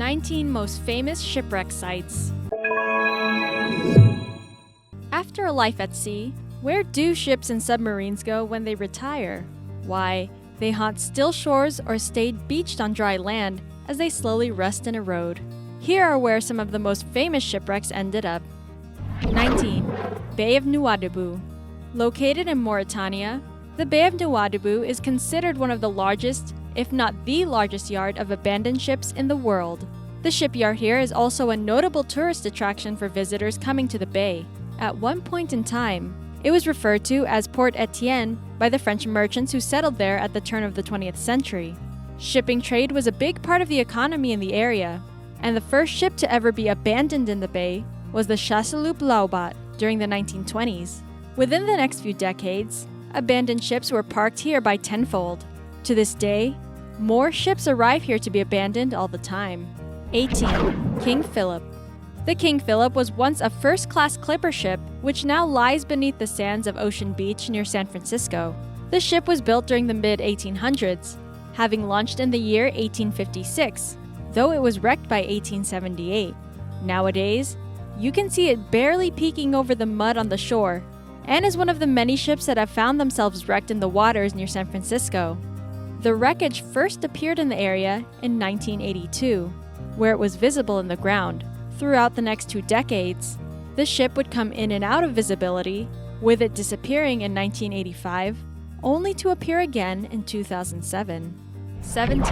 19 most famous shipwreck sites. After a life at sea, where do ships and submarines go when they retire? Why, they haunt still shores or stayed beached on dry land as they slowly rust and erode. Here are where some of the most famous shipwrecks ended up. 19. Bay of Nouadhibou. Located in Mauritania, the Bay of Nouadhibou is considered one of the largest, if not the largest yard of abandoned ships in the world. The shipyard here is also a notable tourist attraction for visitors coming to the bay. At one point in time, it was referred to as Port Etienne by the French merchants who settled there at the turn of the 20th century. Shipping trade was a big part of the economy in the area, and the first ship to ever be abandoned in the bay was the Chasseloup Laubat during the 1920s. Within the next few decades, abandoned ships were parked here by tenfold. To this day, more ships arrive here to be abandoned all the time. 18. King Philip. The King Philip was once a first-class clipper ship, which now lies beneath the sands of Ocean Beach near San Francisco. The ship was built during the mid-1800s, having launched in the year 1856, though it was wrecked by 1878. Nowadays, you can see it barely peeking over the mud on the shore, and is one of the many ships that have found themselves wrecked in the waters near San Francisco. The wreckage first appeared in the area in 1982, where it was visible in the ground. Throughout the next 2 decades, the ship would come in and out of visibility, with it disappearing in 1985, only to appear again in 2007. 17.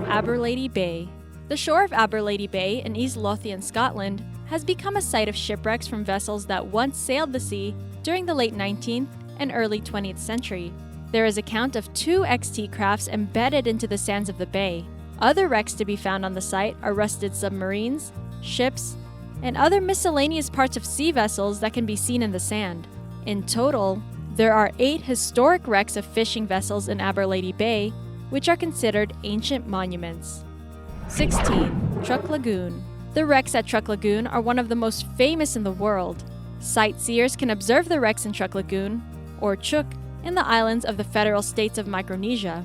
Aberle Bay. The shore of Aberle Bay in East Lothian, Scotland, has become a site of shipwrecks from vessels that once sailed the sea during the late 19th and early 20th century. There is a count of 2 XT crafts embedded into the sands of the bay. Other wrecks to be found on the site are rusted submarines, ships, and other miscellaneous parts of sea vessels that can be seen in the sand. In total, there are 8 historic wrecks of fishing vessels in Aberle Bay, which are considered ancient monuments. 16. Truck Lagoon. The wrecks at Truck Lagoon are one of the most famous in the world. Sightseers can observe the wrecks in Truck Lagoon, or Chuk, in the islands of the federal states of Micronesia.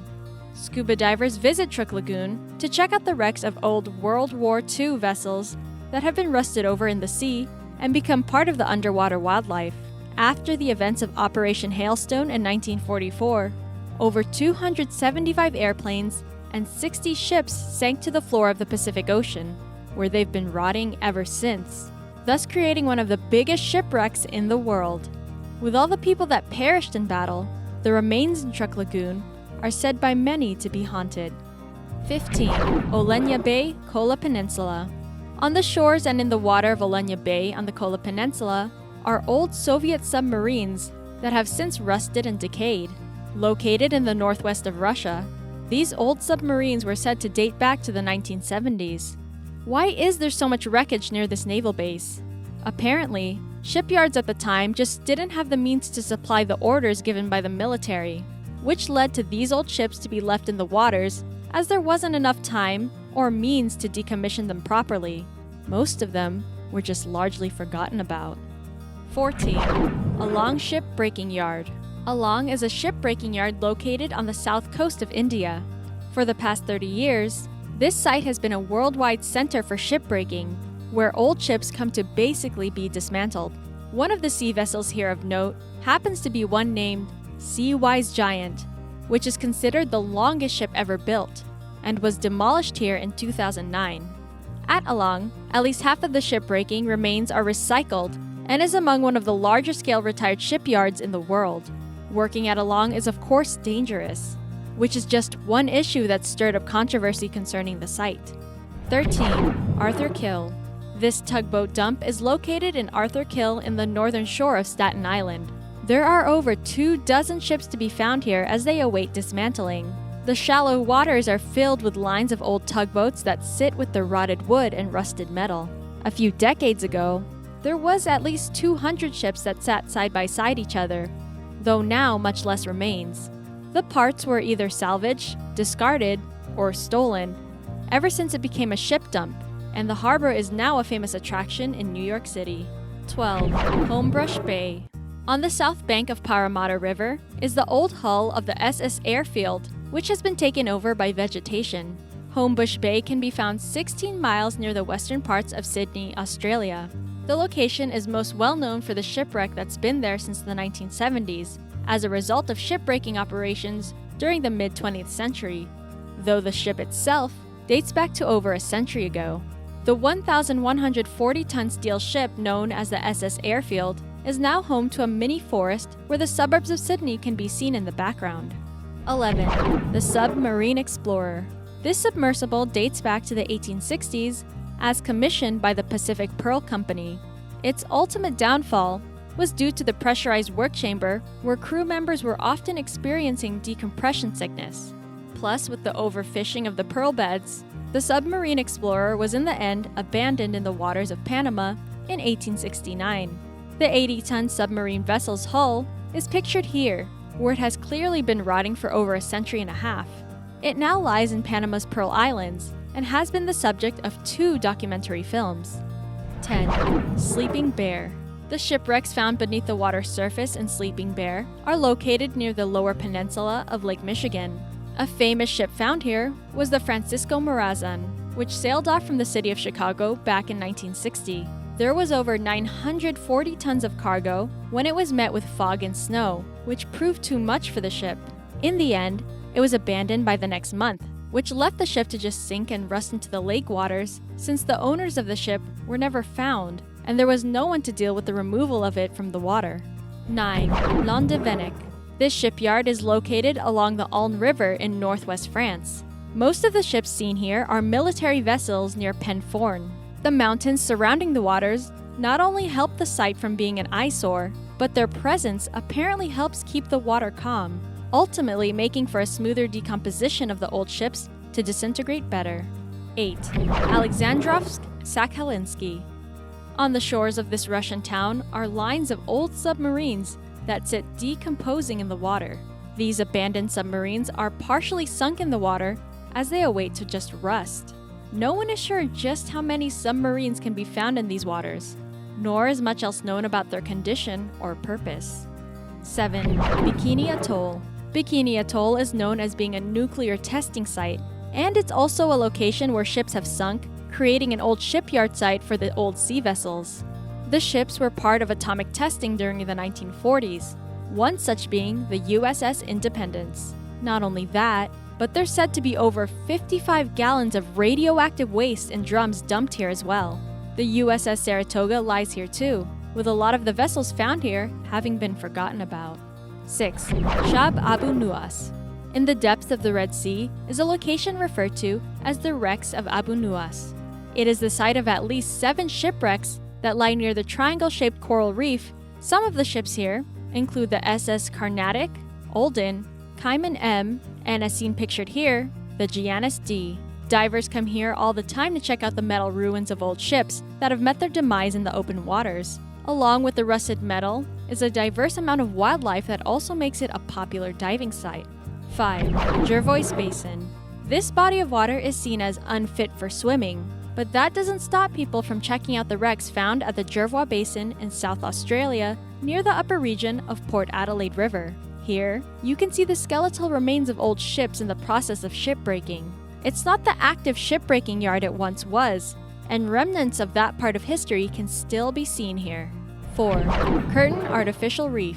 Scuba divers visit Truck Lagoon to check out the wrecks of old World War II vessels that have been rusted over in the sea and become part of the underwater wildlife. After the events of Operation Hailstone in 1944, over 275 airplanes and 60 ships sank to the floor of the Pacific Ocean, where they've been rotting ever since, thus creating one of the biggest shipwrecks in the world. With all the people that perished in battle, the remains in Truck Lagoon are said by many to be haunted. 15. Olenna Bay, Kola Peninsula. On the shores and in the water of Olenna Bay on the Kola Peninsula are old Soviet submarines that have since rusted and decayed. Located in the northwest of Russia, these old submarines were said to date back to the 1970s. Why is there so much wreckage near this naval base? Apparently, shipyards at the time just didn't have the means to supply the orders given by the military, which led to these old ships to be left in the waters as there wasn't enough time or means to decommission them properly. Most of them were just largely forgotten about. 14. Along Ship Breaking Yard. Along is a shipbreaking yard located on the south coast of India. For the past 30 years, this site has been a worldwide center for shipbreaking, where old ships come to basically be dismantled. One of the sea vessels here of note happens to be one named Sea-Wise Giant, which is considered the longest ship ever built, and was demolished here in 2009. At Along, at least half of the shipbreaking remains are recycled and is among one of the larger scale retired shipyards in the world. Working at Along is of course dangerous, which is just one issue that stirred up controversy concerning the site. 13. Arthur Kill. This tugboat dump is located in Arthur Kill in the northern shore of Staten Island. There are over 24 ships to be found here as they await dismantling. The shallow waters are filled with lines of old tugboats that sit with their rotted wood and rusted metal. A few decades ago, there was at least 200 ships that sat side by side each other, though now much less remains. The parts were either salvaged, discarded, or stolen, ever since it became a ship dump, and the harbor is now a famous attraction in New York City. 12. Homebrush Bay. On the south bank of Parramatta River is the old hull of the SS Airfield, which has been taken over by vegetation. Homebush Bay can be found 16 miles near the western parts of Sydney, Australia. The location is most well known for the shipwreck that's been there since the 1970s, as a result of shipbreaking operations during the mid-20th century, though the ship itself dates back to over a century ago. The 1,140-ton steel ship known as the SS Airfield is now home to a mini forest where the suburbs of Sydney can be seen in the background. 11. The Submarine Explorer. This submersible dates back to the 1860s as commissioned by the Pacific Pearl Company. Its ultimate downfall was due to the pressurized work chamber where crew members were often experiencing decompression sickness. Plus, with the overfishing of the pearl beds, the Submarine Explorer was in the end abandoned in the waters of Panama in 1869. The 80-ton submarine vessel's hull is pictured here, where it has clearly been rotting for over a century and a half. It now lies in Panama's Pearl Islands and has been the subject of 2 documentary films. 10. Sleeping Bear. The shipwrecks found beneath the water's surface in Sleeping Bear are located near the lower peninsula of Lake Michigan. A famous ship found here was the Francisco Morazan, which sailed off from the city of Chicago back in 1960. There was over 940 tons of cargo when it was met with fog and snow, which proved too much for the ship. In the end, it was abandoned by the next month, which left the ship to just sink and rust into the lake waters since the owners of the ship were never found and there was no one to deal with the removal of it from the water. 9. Landévennec. This shipyard is located along the Alne River in northwest France. Most of the ships seen here are military vessels near Penforn. The mountains surrounding the waters not only help the site from being an eyesore, but their presence apparently helps keep the water calm, ultimately making for a smoother decomposition of the old ships to disintegrate better. 8. Alexandrovsk Sakhalin Ski. On the shores of this Russian town are lines of old submarines that sit decomposing in the water. These abandoned submarines are partially sunk in the water as they await to just rust. No one is sure just how many submarines can be found in these waters, nor is much else known about their condition or purpose. 7. Bikini Atoll. Bikini Atoll is known as being a nuclear testing site, and it's also a location where ships have sunk, creating an old shipyard site for the old sea vessels. The ships were part of atomic testing during the 1940s, one such being the USS Independence. Not only that, but there's said to be over 55 gallons of radioactive waste in drums dumped here as well. The USS Saratoga lies here too, with a lot of the vessels found here having been forgotten about. 6. Shab Abu Nuwas. In the depths of the Red Sea is a location referred to as the Wrecks of Abu Nuwas. It is the site of at least 7 shipwrecks that lie near the triangle-shaped coral reef. Some of the ships here include the SS Carnatic, Olden, Cayman M, and as seen pictured here, the Giannis D. Divers come here all the time to check out the metal ruins of old ships that have met their demise in the open waters. Along with the rusted metal is a diverse amount of wildlife that also makes it a popular diving site. 5. Jervois Basin. This body of water is seen as unfit for swimming, but that doesn't stop people from checking out the wrecks found at the Jervois Basin in South Australia near the upper region of Port Adelaide River. Here, you can see the skeletal remains of old ships in the process of shipbreaking. It's not the active shipbreaking yard it once was, and remnants of that part of history can still be seen here. 4. Curtin Artificial Reef.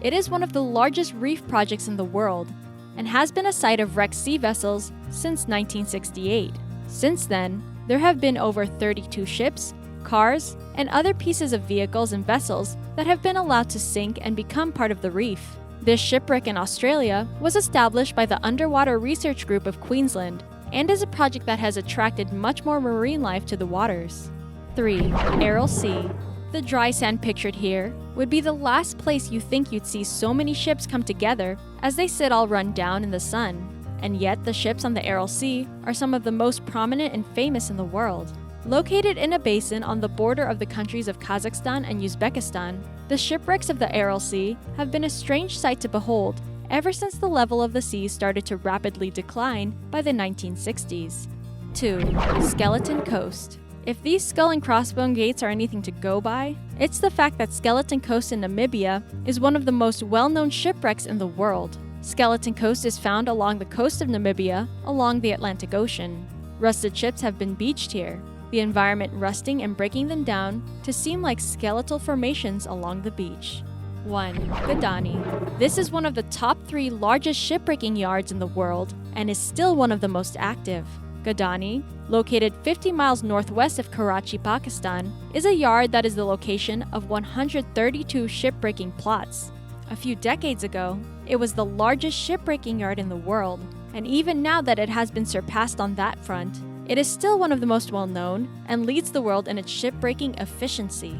It is one of the largest reef projects in the world, and has been a site of wrecked sea vessels since 1968. Since then, there have been over 32 ships, cars, and other pieces of vehicles and vessels that have been allowed to sink and become part of the reef. This shipwreck in Australia was established by the Underwater Research Group of Queensland and is a project that has attracted much more marine life to the waters. 3. Aral Sea. The dry sand pictured here would be the last place you think you'd see so many ships come together as they sit all run down in the sun. And yet the ships on the Aral Sea are some of the most prominent and famous in the world. Located in a basin on the border of the countries of Kazakhstan and Uzbekistan, the shipwrecks of the Aral Sea have been a strange sight to behold ever since the level of the sea started to rapidly decline by the 1960s. 2. Skeleton Coast. If these skull and crossbone gates are anything to go by, it's the fact that Skeleton Coast in Namibia is one of the most well-known shipwrecks in the world. Skeleton Coast is found along the coast of Namibia, along the Atlantic Ocean. Rusted ships have been beached here, the environment rusting and breaking them down to seem like skeletal formations along the beach. 1. Gadani. This is one of the top 3 largest shipbreaking yards in the world and is still one of the most active. Gadani, located 50 miles northwest of Karachi, Pakistan, is a yard that is the location of 132 shipbreaking plots. A few decades ago, it was the largest shipbreaking yard in the world, and even now that it has been surpassed on that front, it is still one of the most well-known and leads the world in its shipbreaking efficiency.